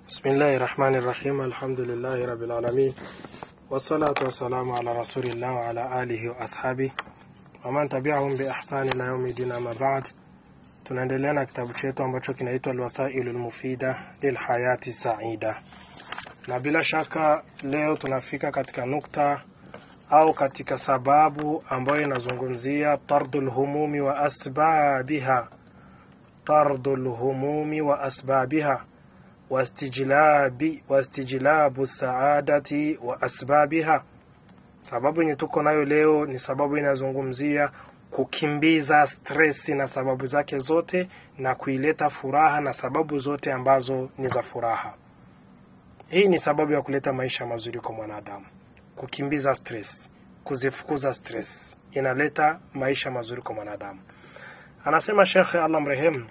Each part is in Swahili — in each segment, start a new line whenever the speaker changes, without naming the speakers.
بسم الله الرحمن الرحيم. الحمد لله رب العالمين والصلاة والسلام على رسول الله وعلى آله وأصحابه ومن تبعهم بإحسان إلى يوم الدين. أما بعد, tunaendelea na kitabu chetu ambacho kinaitwa Al-Wasailul Mufida Lilhayati Saida, na bila shaka leo tunafika katika nukta au katika sababu ambayo inazungumzia tardul humumi wa asbabiha, tardul humumi wa asbabiha wastijlabu saadati wa asbabiha. Sababu yenye tuko nayo leo ni sababu inazungumzia kukimbiza stress na sababu zake zote, na kuileta furaha na sababu zote ambazo ni za furaha. Hii ni sababu ya kuleta maisha mazuri kwa mwanadamu. Kukimbiza stress, kuzifukuza stress, inaleta maisha mazuri kwa mwanadamu. Anasema Sheikh Allah mrehemu,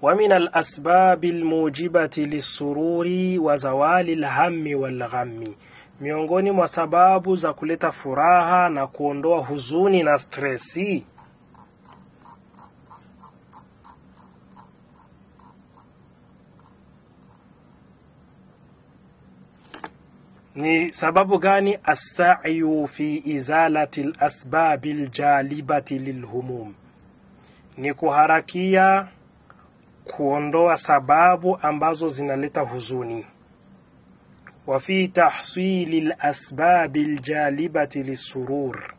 ومن الأسباب الموجبة للسرور وزوال الهم والغم, miongoni mwa sababu za kuleta furaha na kuondoa huzuni na stressi ni sababu gani? As-sa'yu fi izalati al-asbabi al-jalibati lilhumum, ni kuharakia kuondoa sababu ambazo zinaleta huzuni. Wa fi tahsili al-asbabi al-jalibati lisurur,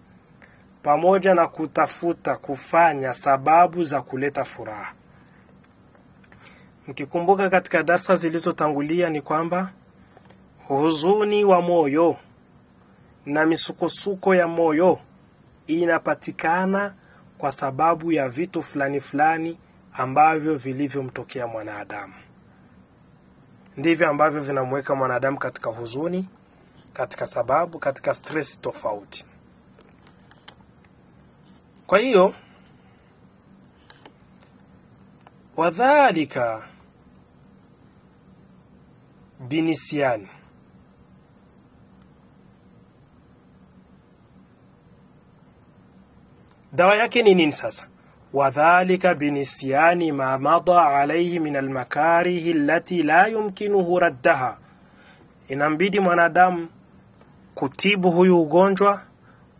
pamoja na kutafuta kufanya sababu za kuleta furaha. Mkikumbuka katika darasa zilizotangulia ni kwamba huzuni wa moyo na misukosuko ya moyo inapatikana kwa sababu ya vitu fulani fulani ambavyo vilivyomtokea mwanadamu. Ndivyo ambavyo vinamweka mwanadamu katika huzuni, katika sababu, katika stress tofauti. Kwa hiyo wadhalika binisiani, dawa yake ni nini sasa? Wadhalika binisiani ma mada alayhi min almakarihi allati la yumkinuhu raddaha, inambidi mwanadamu kutibu huyu ugonjwa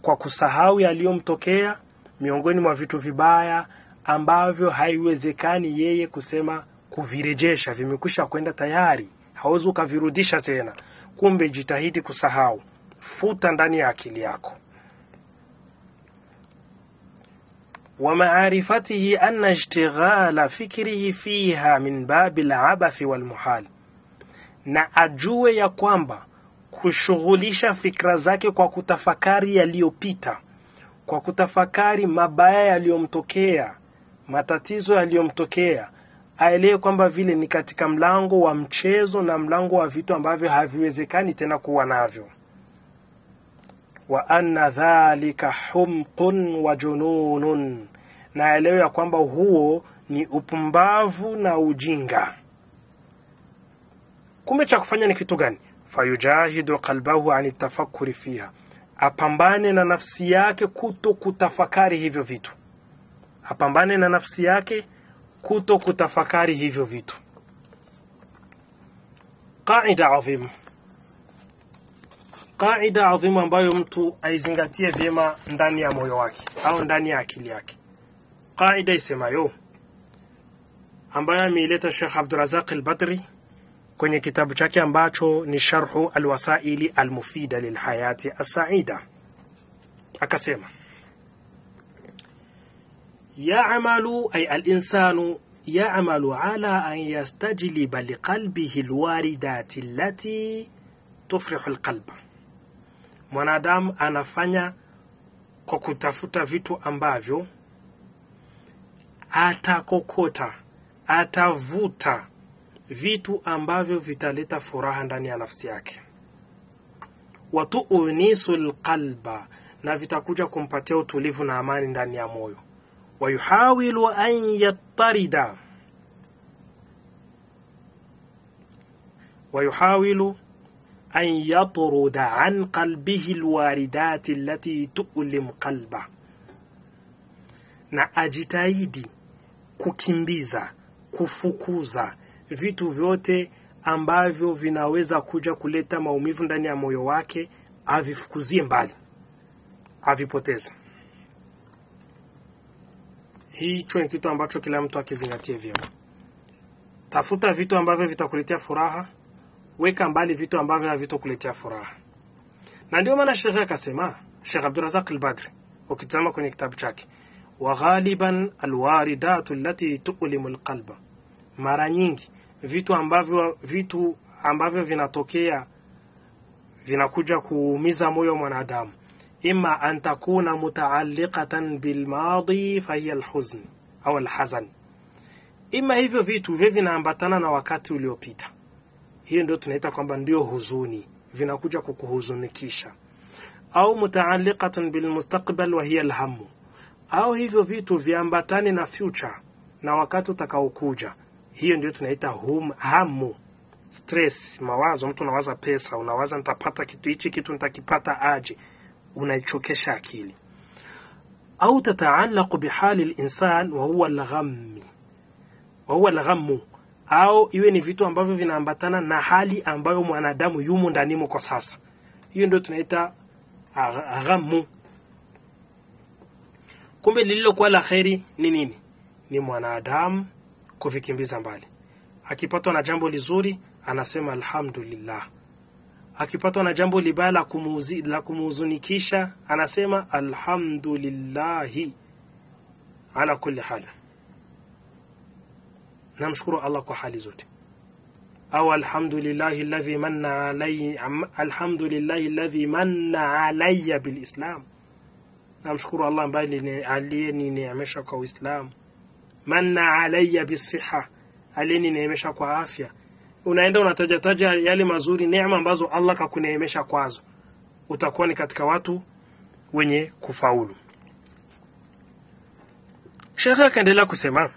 kwa kusahau yaliyomtokea miongoni mwa vitu vibaya ambavyo haiwezekani yeye kusema kuvirejesha, vimekwisha kwenda tayari, hauwezi ukavirudisha tena. Kumbe jitahidi kusahau, futa ndani ya akili yako. ومعرفته أن اشتغال فكره فيها من باب العبث والمحال, na ajue ya kwamba kushughulisha fikra zake kwa kutafakari yaliyopita, kwa kutafakari mabaya yaliyomtokea, matatizo yaliyomtokea, aelewe kwamba vile ni katika mlango wa mchezo na mlango wa vitu ambavyo haviwezekani tena kuwa navyo. Wa anna dhalika humqun wa jununun, na elewe ya kwamba huo ni upumbavu na ujinga. Kumbe cha kufanya ni kitu gani? Fayujahidu qalbahu ani tafakkuri fiha, apambane na nafsi yake kuto kutafakari hivyo vitu. Apambane na nafsi yake kuto kutafakari hivyo vitu. Qaida adhim, qaida adhim ambayo mtu aizingatie vyema ndani ya moyo wake au ndani ya akili yake. Qaida isemayo, ambayo ameileta Sheikh Abdurrazzaq al-Badri kwenye kitabu chake ambacho ni Sharhu al-Wasaili al-Mufida lilhayati as-Saida. Akasema, ya'malu ay al-insanu ya'malu ala an yastajliba liqalbihi al-waridati allati tufrihu al-qalba, mwanadamu anafanya kwa kutafuta vitu ambavyo atakokota, atavuta vitu ambavyo vitaleta furaha ndani ya nafsi yake. Watuunisu alqalba, na vitakuja kumpatia utulivu na amani ndani ya moyo. Wayuhawilu an yattarida, wayuhawilu an yatruda an qalbihi alwaridati allati tu'lim qalba, na ajitahidi kukimbiza, kufukuza vitu vyote ambavyo vinaweza kuja kuleta maumivu ndani ya moyo wake avifukuzie mbali, avipoteze. Hicho ni kitu ambacho kila mtu akizingatie vyema. Tafuta vitu ambavyo vitakuletea furaha, weka mbali vitu ambavyo havitakuletea furaha. Na ndio maana Sheikh akasema, Sheikh Abdurrazak al-Badri ukitazama kwenye kitabu chake, wa ghaliban alwaridatu allati tu'limu alqalba, mara nyingi vitu ambavyo vinatokea vinakuja kuumiza moyo wa mwanadamu, imma an takuna mutaalliqatan bilmadi fahiya alhuzn au alhazan, imma hivyo vitu vinaambatana na wakati uliopita, hiyo ndio tunaita kwamba ndio huzuni, vinakuja kukuhuzunikisha, au mutaalliqatan bilmustaqbal wa hiya alham, au hivyo vitu viambatane na future na wakati utakaokuja, hiyo ndio tunaita hamu, stress, mawazo. Mtu unawaza pesa, unawaza nitapata kitu hichi, kitu nitakipata aje, unaichokesha akili. Au tataallaq bihali al-insan wa huwa al-ghamm, au iwe ni vitu ambavyo vinaambatana na hali ambayo mwanadamu yumo ndanimo kwa sasa, hiyo ndio tunaita ghammu. Kumbe lililokuwa la khairi ni nini? Ni mwanadamu kuvikimbiza mbali. Akipatwa na jambo lizuri anasema alhamdulillah, akipatwa na jambo libaya la kumuhuzunikisha anasema alhamdulillahi ala kulli hal, namshukuru Allah kwa hali zote. Au alhamdulillahi alladhi manna alayya bilislam, namshukuru Allah ambaye aliyenineemesha kwa Uislamu. Manna alayya bisiha, aliyenineemesha kwa afya. Unaenda unataja yale mazuri, neema ambazo Allah kakuneemesha kwazo, utakuwa ni katika watu wenye kufaulu. Sheikh akaendelea kusema,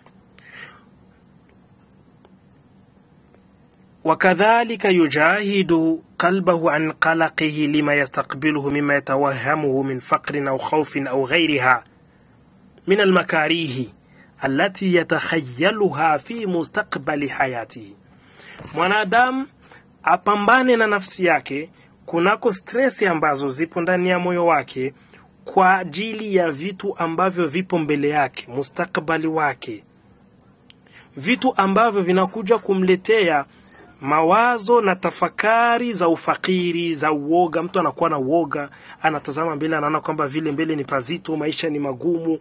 وكذلك يجاهد قلبه عن قلقه لما يستقبله مما يتوهمه من فقر أو خوف أو غيرها من المكاريه التي يتخيلها في مستقبل حياته. Mwanadamu apambane na nafsi yake kunako stress ambazo zipo ndani ya moyo wake kwa ajili ya vitu ambavyo vipo mbele yake, mustakabali wake, vitu ambavyo vinakuja kumletea mawazo na tafakari za ufakiri, za uoga. Mtu anakuwa na uoga, anatazama mbele, anaona kwamba vile mbele ni pazito, maisha ni magumu,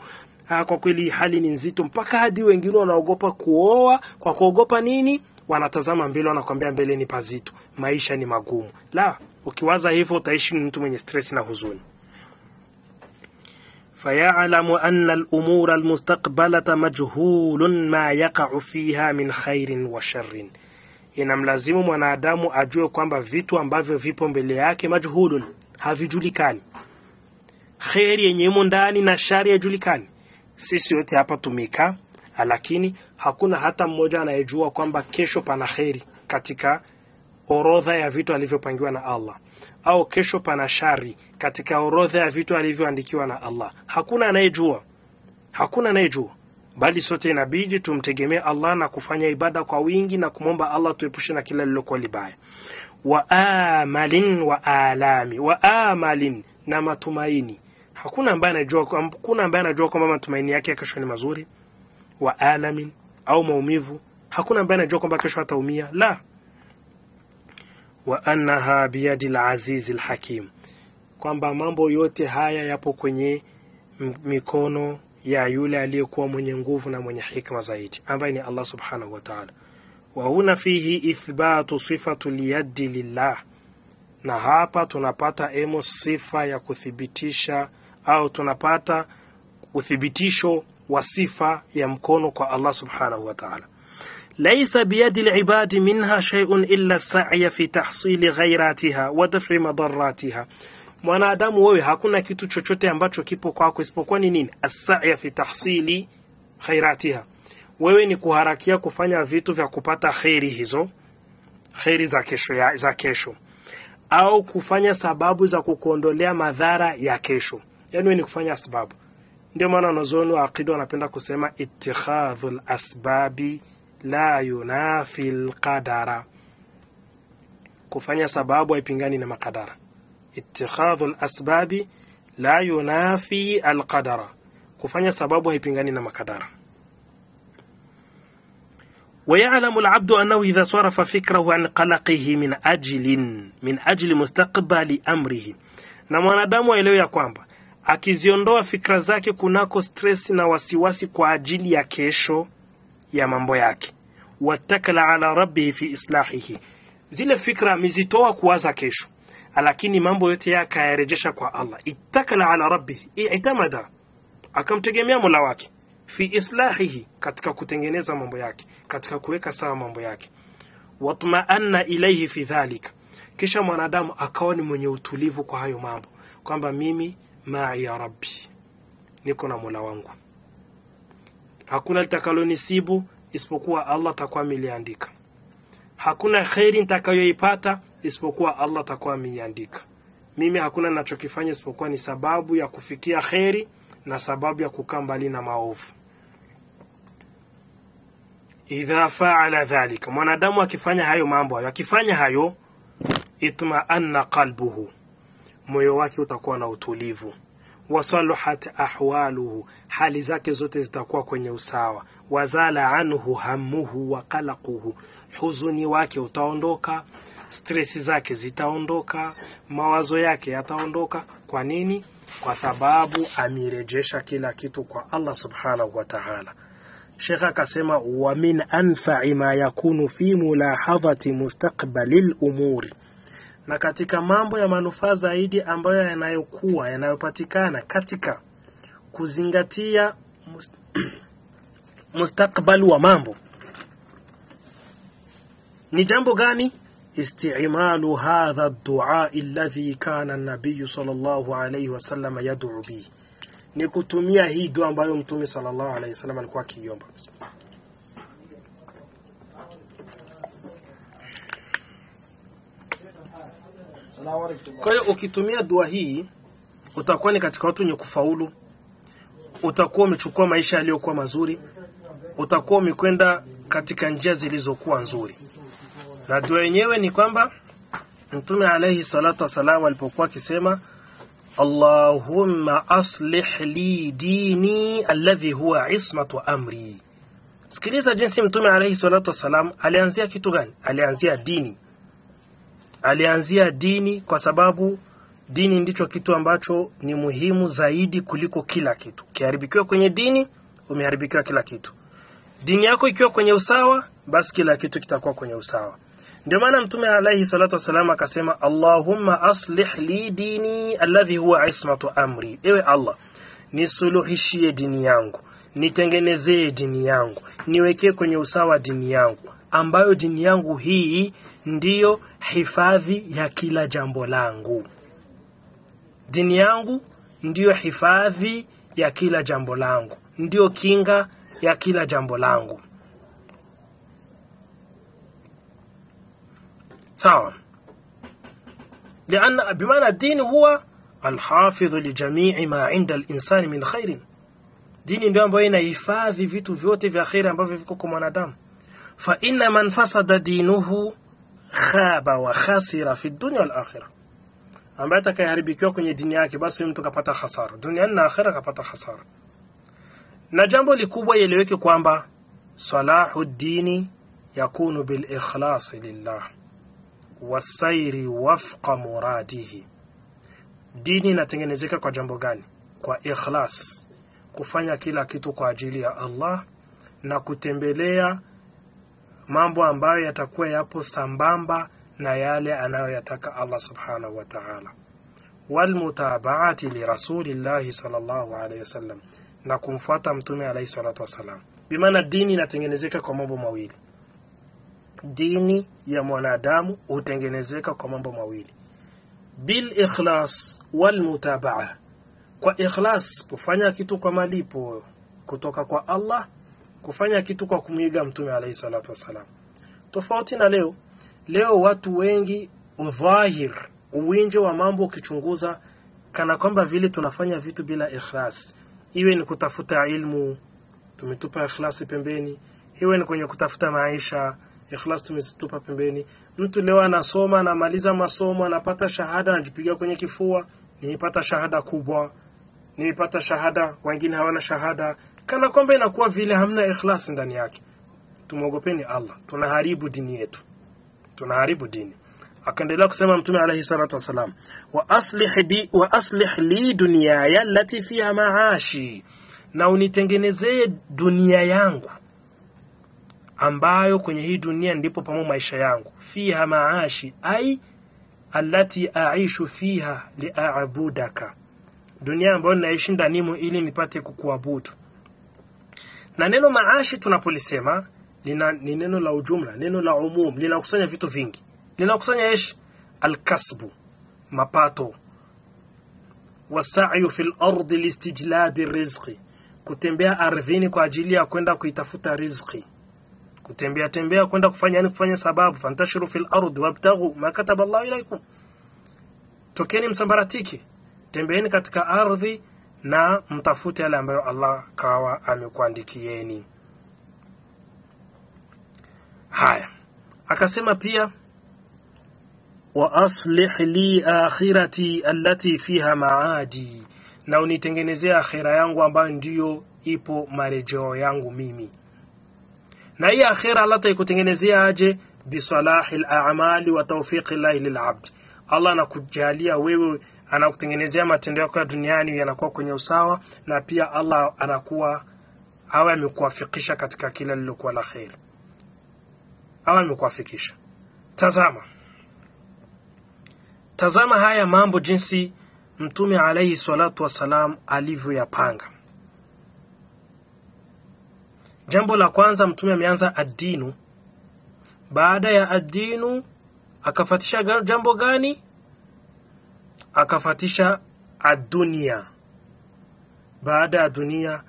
kwa kweli hali ni nzito, mpaka hadi wengine wanaogopa kuoa. Kwa kuogopa nini? Wanatazama mbele, wanakuambia mbele ni pazito, maisha ni magumu. La, ukiwaza hivyo utaishi mtu mwenye stress na huzuni. فيعلم أن الأمور المستقبلة مجهول ما يقع فيها من خير وشر. Inamlazimu mwanadamu ajue kwamba vitu ambavyo vipo mbele yake majhulun, havijulikani. Khairi yenye ndani na shari hajulikani. Sisi wote hapa tumika, lakini hakuna hata mmoja anayejua kwamba kesho pana khairi katika orodha ya vitu alivyopangiwa na Allah, au kesho pana shari katika orodha ya vitu alivyoandikiwa na Allah. Hakuna anayejua. Bali sote inabidi tumtegemee Allah na kufanya ibada kwa wingi na kumomba Allah tuepushe na kila lilokuwa libaya. Wa amalin na matumaini. Hakuna ambaye anajua kwamba matumaini yake kesho ni mazuri. Wa alamin au maumivu. Hakuna ambaye anajua kwamba kesho ataumia. La. Wa annaha biyadil azizil hakim, kwamba mambo yote haya yapo kwenye mikono ya yule aliyekuwa mwenye nguvu na mwenye hikma zaidi, ambaye ni Allah subhanahu wa ta'ala. Wa huna fihi ithbatu sifatu liyadi lillah, na hapa tunapata sifa ya kuthibitisha, au tunapata uthibitisho wa sifa ya mkono kwa Allah subhanahu wa ta'ala. Laysa biyadi alibadi minha shay'un illa as-sa'y fi tahsil ghayratiha wa daf'i madarratiha. Mwanadamu wewe hakuna kitu chochote ambacho kipo kwako isipokuwa ni nini? As-sa'y fi tahsili khairatiha. Wewe ni kuharakia kufanya vitu vya kupata khairi hizo, khairi za kesho, au kufanya sababu za kukuondolea madhara ya kesho. Yaani wewe ni kufanya sababu. Ndio maana wanazuoni wa aqida wanapenda kusema ittikhadhul asbabi la yunafil qadara. kufanya sababu haipingani na makadara. Ittikhadhu al-asbabi la yunafi al-qadara, kufanya sababu haipingani na makadara. ويعلم العبد أنه إذا صرف فكره عن قلقه من أجل مستقبل أمره. Na mwanadamu aelewe ya kwamba akiziondoa fikra zake kunako stress na wasiwasi kwa ajili ya kesho ya mambo yake, watakala ala rabbihi fi islahihi, zile fikra amezitoa kuwaza kesho, lakini mambo yote yake ayarejesha kwa Allah. Itakala ala rabbihi, itamada, akamtegemea Mola wake, fi islahihi, katika kutengeneza mambo yake, katika kuweka sawa mambo yake. Watma'anna ilayhi fi dhalika, kisha mwanadamu akawa ni mwenye utulivu kwa hayo mambo, kwamba mimi ma'i ya rabbi, niko na Mola wangu, hakuna litakalonisibu isipokuwa Allah atakuwa ameliandika, hakuna khairi nitakayoipata isipokuwa Allah atakuwa ameiandika. Mimi hakuna ninachokifanya isipokuwa ni sababu ya kufikia khairi na sababu ya kukaa mbali na maovu. Idha fa'ala dhalika, mwanadamu akifanya hayo mambo, akifanya hayo, itma'anna qalbuhu, moyo wake utakuwa na utulivu, wasaluhat ahwaluhu, hali zake zote zitakuwa kwenye usawa, wazala anhu hammuhu wa qalaquhu, huzuni wake utaondoka, stress zake zitaondoka, mawazo yake yataondoka. Kwa nini? Kwa sababu amirejesha kila kitu kwa Allah subhanahu wa ta'ala. Sheikh akasema, wa min anfa'i ma yakunu fi mulahadhati mustaqbalil umuri, na katika mambo ya manufaa zaidi ambayo yanayopatikana katika kuzingatia mustakbali wa mambo, ni jambo gani? Isti'malu hadha ad-du'a alladhi kana an-nabiy sallallahu alayhi wasallam yad'u bihi, ni kutumia hii dua ambayo Mtume sallallahu alayhi wasallam alikuwa akiomba. Kwa hiyo ukitumia dua hii utakuwa ni katika watu wenye kufaulu, utakuwa umechukua maisha yaliyokuwa mazuri, utakuwa umekwenda katika njia zilizokuwa nzuri. Na dua yenyewe ni kwamba Mtume alayhi salatu wasalam alipokuwa akisema, Allahumma aslih li dini alladhi huwa ismatu amri. Sikiliza jinsi Mtume alayhi salatu wasalam alianzia kitu gani? Alianzia dini. Alianzia dini kwa sababu dini ndicho kitu ambacho ni muhimu zaidi kuliko kila kitu. Ukiharibikiwa kwenye dini, umeharibikiwa kila kitu. Dini yako ikiwa kwenye usawa, basi kila kitu kitakuwa kwenye usawa. Ndio maana Mtume alayhi salatu wasalam akasema, Allahumma aslih li dini alladhi huwa ismatu amri. Ewe Allah, nisuluhishie dini yangu, nitengenezee dini yangu, niwekee kwenye usawa dini yangu, ambayo dini yangu hii ndiyo hifadhi ya kila jambo langu. Dini yangu ndiyo hifadhi ya kila jambo langu, ndiyo kinga ya kila jambo langu. sawa. لأن بمعنى الدين هو الحافظ لجميع ما عند الإنسان من خير. dini ndio ambayo inahifadhi vitu vyote vya khair ambavyo viko kwa mwanadamu. Fa inna man fasada dinuhu khaba wa khasira fi dunya wal akhirah. Ambaye atakayeharibikiwa kwenye dini yake, basi mtu kapata hasara duniani na akhera, kapata hasara. Na jambo likubwa ieleweke kwamba salahu dini yakunu bil ikhlas lillah wasairi wafqa muradihi. Dini inatengenezeka kwa jambo gani? Kwa ikhlas, kufanya kila kitu kwa ajili ya Allah na kutembelea mambo ambayo yatakuwa yapo sambamba na yale anayoyataka Allah subhanahu wa ta'ala. Wal mutaba'ati li rasulillahi sallallahu alayhi wasallam, na kumfuata mtume alayhi salatu wasallam. Bimaana dini inatengenezeka kwa mambo mawili. Dini ya mwanadamu hutengenezeka kwa mambo mawili: bil ikhlas wal mutaba'a. Kwa ikhlas, kufanya kitu kwa malipo kutoka kwa Allah, kufanya kitu kwa kumuiga mtume alayhi salatu wasallam. Tofauti na leo watu wengi udhahir, uwinje wa mambo ukichunguza, kana kwamba vile tunafanya vitu bila ikhlas. Iwe ni kutafuta ilmu, tumetupa ikhlas pembeni. Iwe ni kwenye kutafuta maisha, ikhlas tumezitupa pembeni. Mtu leo anasoma, anamaliza masomo, anapata shahada, anajipiga kwenye kifua, nimepata shahada kubwa, nimepata shahada, wengine hawana shahada, kana kwamba inakuwa vile hamna ikhlas ndani yake. Tumwogopeni Allah, tunaharibu dini yetu, tunaharibu dini. Akaendelea kusema Mtume alayhi salatu wasalam, wa aslih li dunyaya allati fiha maashi, na unitengenezee dunia yangu ambayo kwenye hii dunia ndipo pamo maisha yangu. Fiha maashi ay allati aishu fiha li'abudaka, dunia ambayo naishi ndani ili nipate kukuabudu. Na neno maashi tunapolisema ni neno la ujumla, neno la umum, linakusanya vitu vingi. Linakusanya alkasbu, mapato, wasa'yu fil ardi listijlabi rizqi, kutembea ardhini kwa ajili ya kwenda kuitafuta riziki. Kutembea kwenda kufanya sababu, fantashiru fil ardi wabtaghu ma kataba Allah ilaykum, tokeni msambaratiki, tembeeni katika ardhi na mtafute yale ambayo Allah kawa amekuandikieni. Haya, akasema pia wa aslih li akhirati allati fiha maadi, na unitengenezea akhira yangu ambayo ndiyo ipo marejeo yangu mimi. Na hii akhira Allah ataikutengenezea aje? Bisalahil a'mali wa tawfiqillahi lil'abd, Allah anakujalia wewe, anakutengenezea matendo yako ya duniani yanakuwa kwenye usawa, na pia Allah anakuwa awe amekuwafikisha katika kila lilokuwa la khair, awe amekuwafikisha. Tazama haya mambo jinsi Mtume alayhi salatu wasalam alivyoyapanga. Jambo la kwanza, Mtume ameanza ad-dinu. Baada ya ad-dinu akafatisha jambo gani? Akafatisha ad-dunya. Baada ya dunia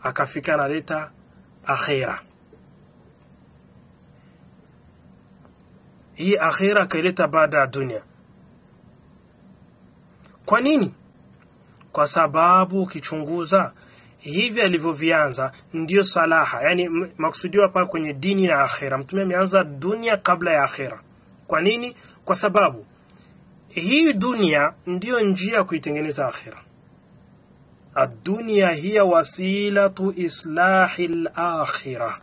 akafika analeta akhira. Hii akhira kaileta baada ya dunia. Kwa nini? Kwa sababu ukichunguza hivi alivyovianza ndio salaha, yani maksudio hapa kwenye dini na akhira. Mtume ameanza dunia kabla ya akhira. Kwa nini? Kwa sababu hii dunia ndio njia kuitengeneza akhira. Ad-dunya hiya wasilatu islahil akhirah,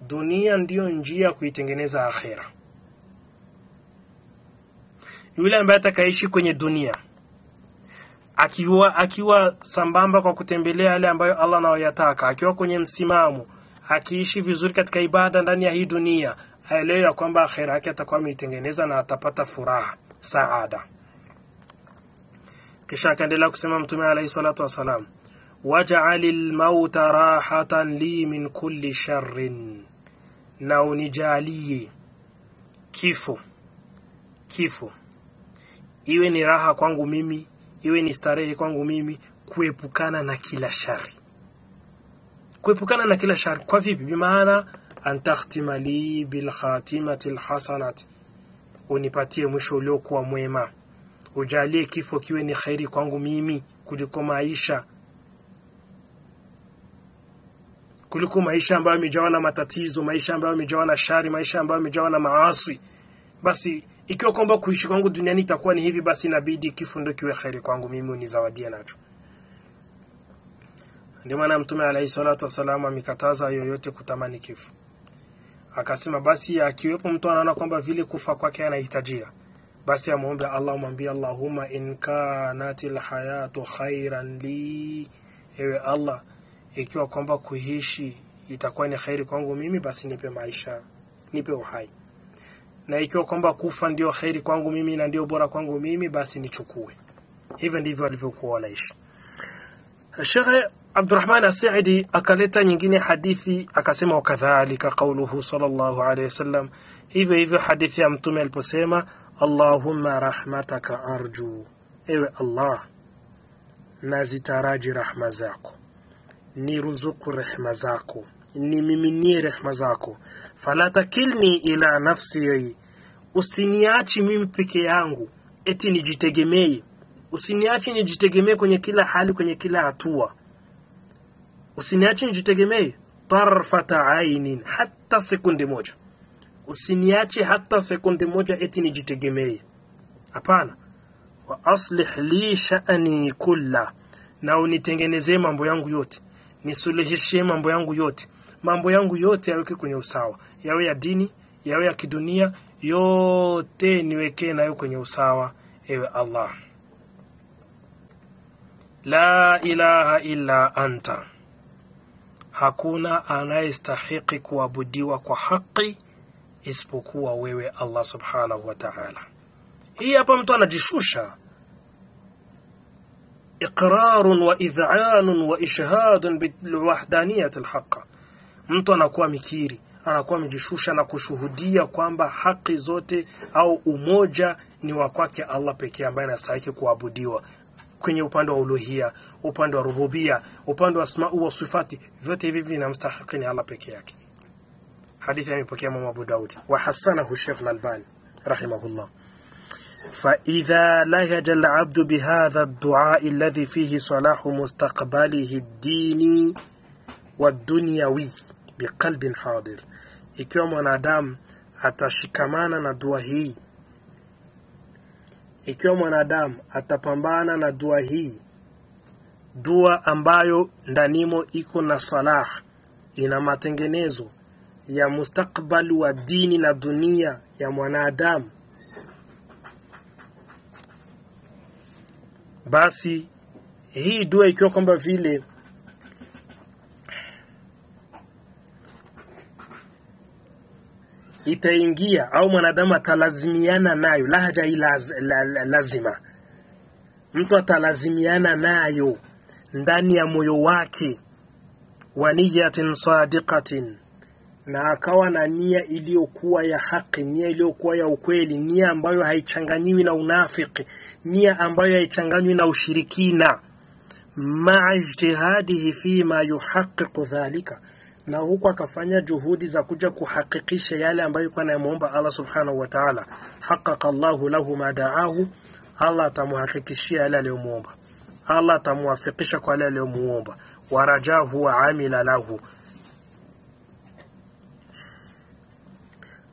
dunia ndio njia kuitengeneza akhira. Yule ambaye atakaishi kwenye dunia akiwa sambamba kwa kutembelea yale ambayo Allah anayoyataka, akiwa kwenye msimamo, akiishi vizuri katika ibada ndani ya hii dunia, aelewe ya kwamba akhira yake atakuwa ameitengeneza na atapata furaha, saada. Kisha akaendelea kusema Mtume alayhi salatu wasalam, waj'alil mauta rahatan li min kulli sharrin, na unijalie kifo iwe ni raha kwangu mimi, iwe ni starehe kwangu mimi, kuepukana na kila shari. Kuepukana na kila shari kwa vipi? Bimaana antakhtima li bil khatimati al hasanati, unipatie mwisho uliokuwa mwema. Ujalie kifo kiwe ni khairi kwangu mimi kuliko maisha ambayo yamejawa na matatizo, maisha ambayo yamejawa na shari, maisha ambayo yamejawa na maasi. Basi ikiwa kwamba kuishi kwangu duniani itakuwa ni hivi, basi inabidi kifo ndio kiwe khairi kwangu mimi, unizawadie nacho. Ndio maana Mtume alayhi salatu wasallam amekataza yoyote kutamani kifo. Akasema basi akiwepo mtu anaona kwamba vile kufa kwake anahitajia, basi amuombe Allah, mwambie Allahumma in kanatil hayatu khairan li, ewe Allah, ikiwa kwamba kuishi itakuwa ni khairi kwangu mimi, basi nipe maisha, nipe uhai. Na ikiwa kwamba kufa ndio khairi kwangu mimi na ndio bora kwangu mimi, basi nichukue. Hivyo ndivyo walivyokuwa wanaishi. Sheikh Abdurrahman As-Sa'idi akaleta nyingine hadithi akasema, wakadhalika qauluhu sallallahu alayhi wasallam, hivyo hadithi ya Mtume aliposema, Allahumma rahmataka arju, ewe Allah, nazitaraji rahma zako, niruzuku rehma zako, nimiminie rehma zako, fala takilni ila nafsi, usiniachi mimi peke yangu eti nijitegemee, usiniachi nijitegemee kwenye kila hali, kwenye kila hatua, usiniachi nijitegemee tarfata ainin, hata sekunde moja, usiniache hata sekunde moja eti nijitegemee. Hapana. Wa aslih li sha'ani kulla, na unitengenezee mambo yangu yote, nisuluhishie mambo yangu yote. Mambo yangu yote yaweke kwenye usawa, yawe ya dini, yawe ya kidunia, yote niwekee nayo kwenye usawa, ewe Allah. La ilaha illa anta, hakuna anayestahiki kuabudiwa kwa haki isipokuwa wewe Allah subhanahu wa ta'ala. Hii hapa mtu anajishusha, iqrarun wa idhanun wa ishhadun bilwahdaniyati alhaqqa. Mtu anakuwa mikiri, anakuwa mjishusha na kushuhudia kwamba haki zote au umoja ni wa kwake Allah pekee ambaye anastahili kuabudiwa, kwenye upande wa uluhia, upande wa rububia, upande wa asma wa sifati, vyote hivi vinamstahiki ni Allah pekee yake. Hadithi imepokea Imam Abu Daud wa hasanahu Sheikh Al-Albani rahimahullah. فإذا لهج العبد بهذا الدعاء الذي فيه صلاح مستقبله الديني والدنيوي بقلب حاضر, ikiwa mwanadamu atashikamana na dua hii, ikiwa mwanadamu atapambana na dua hii, dua ambayo ndanimo iko na salah, ina matengenezo ya mustakbali wa dini na dunia ya mwanadamu, basi hii dua ikiwa kwamba vile itaingia au mwanadamu atalazimiana nayo, lahaja lazima, mtu atalazimiana nayo ndani ya moyo wake, wa niyatin sadiqatin, na akawa na nia iliyokuwa ya haki, nia iliyokuwa ya ukweli, nia ambayo haichanganywi na unafiki, nia ambayo haichanganywi na ushirikina, ma'a ijtihadihi fi ma yuhaqqiqu dhalika, na huko akafanya juhudi za kuja kuhakikisha yale ambayo kwa anamuomba Allah subhanahu wa ta'ala, haqqaqa Allahu lahu ma da'ahu, Allah atamuhakikishia yale aliyomuomba, Allah atamuwafikisha kwa yale aliyomuomba, warajahu wa amila lahu,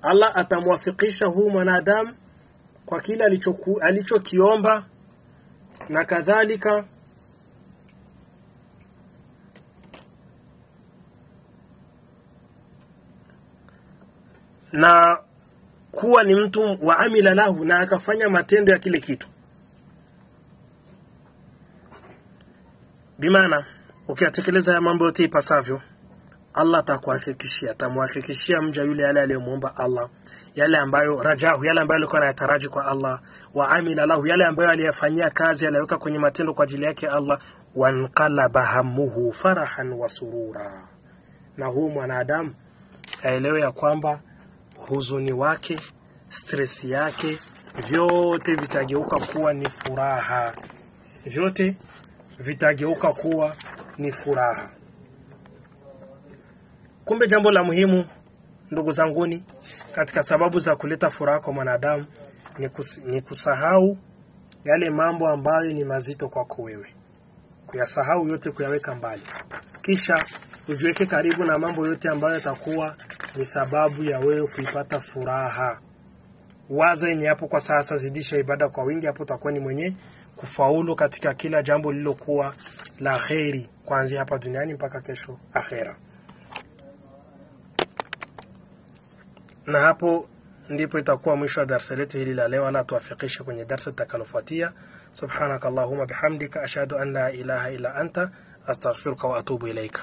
Allah atamuwafikisha huu mwanadamu kwa kila alichokiomba, na kadhalika na kuwa ni mtu wa amila lahu, na akafanya matendo ya kile kitu. Bimaana ukiatekeleza ya mambo yote ipasavyo, Allah atakuhakikishia, atamuhakikishia mja yule yale aliyomuomba Allah, yale ambayo rajahu, yale ambayo alikuwa anayataraji kwa Allah, wa amila lahu, yale ambayo aliyafanyia kazi, aliyoweka kwenye matendo kwa ajili yake Allah, wanqalaba hammuhu farahan wa surura, na huu mwanadamu aelewe ya kwamba huzuni wake, stress yake, vyote vitageuka kuwa ni furaha, vyote vitageuka kuwa ni furaha. Kumbe jambo la muhimu ndugu zanguni katika sababu za kuleta furaha kwa mwanadamu ni kusahau yale mambo ambayo ni mazito kwako wewe, kuyasahau yote, kuyaweka mbali, kisha ujiweke karibu na mambo yote ambayo yatakuwa ni sababu ya wewe kuipata furaha. Waza yenye hapo kwa sasa, zidisha ibada kwa wingi, hapo utakuwa ni mwenye kufaulu katika kila jambo lililokuwa la kheri, kuanzia hapa duniani mpaka kesho akhera. Na hapo ndipo itakuwa mwisho wa darasa letu hili la leo. Allah tuwafikishe kwenye darasa litakalofuatia. Subhanakallahumma bihamdika ashhadu an la ilaha illa anta astaghfiruka wa atubu ilaika.